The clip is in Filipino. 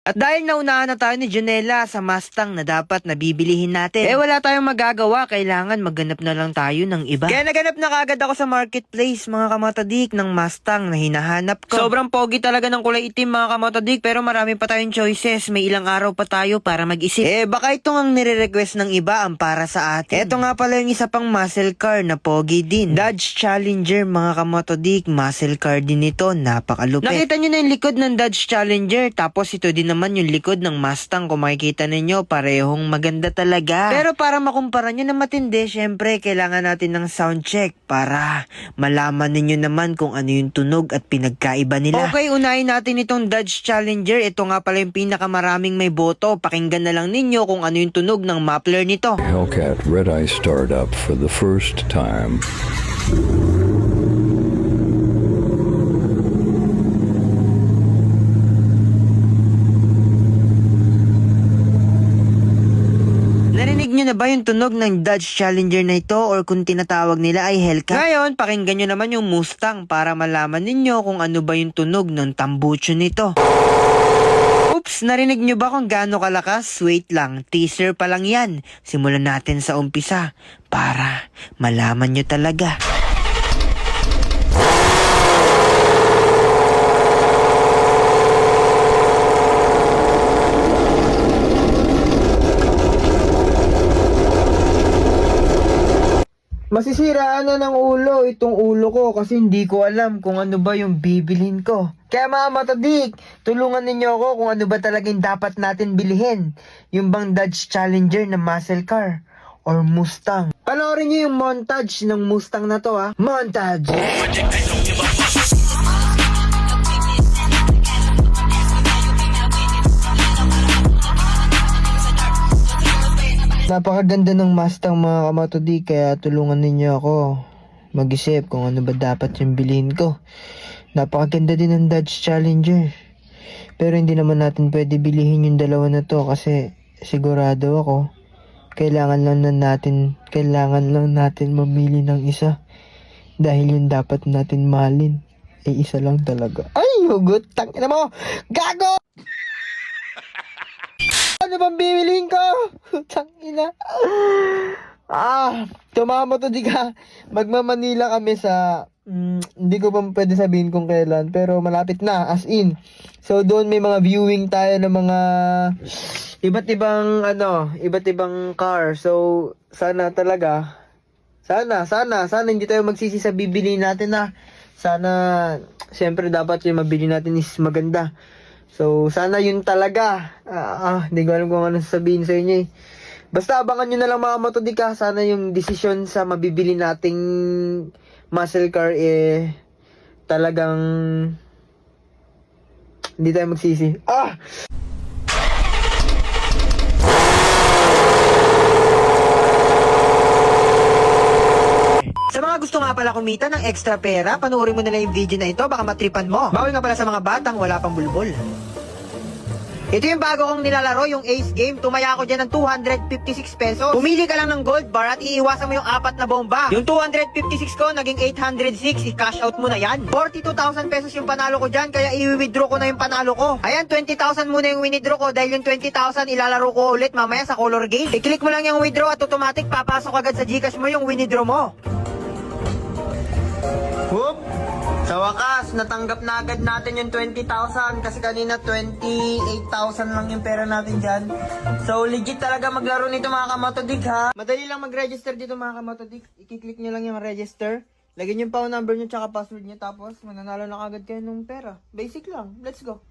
At dahil naunahan na tayo ni Janela sa Mustang na dapat nabibilihin natin, wala tayong magagawa, kailangan maghanap na lang tayo ng iba. Kaya naganap na kagad ako sa marketplace mga kamatadik ng Mustang na hinahanap ko. Sobrang pogi talaga ng kulay itim mga kamatadik, pero marami pa tayong choices, may ilang araw pa tayo para mag-isip. Baka itong ang nire-request ng iba ang para sa atin. Eto nga pala yung isa pang muscle car na pogi din. Dodge Challenger mga kamatadik, muscle car din ito, napakalupit. Nakita nyo na yung likod ng Dodge Challenger, tapos ito din naman yung likod ng Mustang. Kung makikita ninyo, parehong maganda talaga. Pero para makumpara nyo na matindi, syempre kailangan natin ng sound check para malaman ninyo naman kung ano yung tunog at pinagkaiba nila. Okay, unahin natin itong Dodge Challenger. Ito nga pala yung pinakamaraming may boto. Pakinggan na lang ninyo kung ano yung tunog ng muffler nito. Hellcat Red Eye Startup for the first time. Narinig nyo na ba yung tunog ng Dodge Challenger na ito, or kung tinatawag nila ay Hellcat? Ngayon, pakinggan nyo naman yung Mustang para malaman ninyo kung ano ba yung tunog ng tambucho nito. Oops, narinig nyo ba kung gaano kalakas? Wait lang, teaser pa lang yan. Simulan natin sa umpisa para malaman nyo talaga. Masisiraan na ng ulo itong ulo ko kasi hindi ko alam kung ano ba yung bibilhin ko. Kaya mga matadik, tulungan ninyo ako kung ano ba talagang dapat natin bilhin. Yung bang Dodge Challenger na muscle car or Mustang. Panoorin nyo yung montage ng Mustang na to ha. Montage! Napakaganda ng Mustang mga kamatodik, kaya tulungan ninyo ako mag-isip kung ano ba dapat yung bilhin ko. Napakaganda din ng Dodge Challenger. Pero hindi naman natin pwede bilihin yung dalawa na to kasi sigurado ako kailangan lang natin mamili ng isa. Dahil yung dapat natin mahalin ay isa lang talaga. Ay, hugot! Tangina mo! Gago! Ano bang bibiliin ko? Tangina. Tumama to di ka. Magmamanila kami sa hindi ko pa pwede sabihin kung kailan, pero malapit na, as in. So doon may mga viewing tayo ng mga iba't ibang car. So sana talaga sana hindi tayo magsisi sa bibili natin na. Sana siyempre dapat yung mabili natin is maganda. So, sana yun talaga. Hindi ko alam kung ano sasabihin sa inyo eh. Basta abangan nyo na lang mga motodika. Sana yung desisyon sa mabibili nating muscle car talagang hindi tayo magsisi. Sa mga gusto nga pala kumita ng extra pera, panoorin mo na lang yung video na ito, baka matripan mo. Bawi nga pala sa mga batang wala pang bulbol. Ito yung bago kong nilalaro, yung Ace Game. Tumaya ako dyan ng 256 pesos. Pumili ka lang ng gold bar at iiwasan mo yung 4 na bomba. Yung 256 ko, naging 806. I-cash out mo na yan. 42,000 pesos yung panalo ko dyan, kaya i-withdraw ko na yung panalo ko. Ayan, 20,000 muna yung withdraw ko dahil yung 20,000 ilalaro ko ulit mamaya sa color game. I-click mo lang yung withdraw at automatic papasok agad sa Gcash mo yung withdraw mo. Whoop! Sa wakas, natanggap na agad natin yung 20,000 kasi kanina 28,000 lang yung pera natin dyan. So legit talaga maglaro nito mga kamatodik ha. Madali lang mag-register dito mga kamatodik. I-click nyo lang yung register. Lagyan yung phone number nyo tsaka password nyo, tapos mananalo na agad kayo ng pera. Basic lang. Let's go.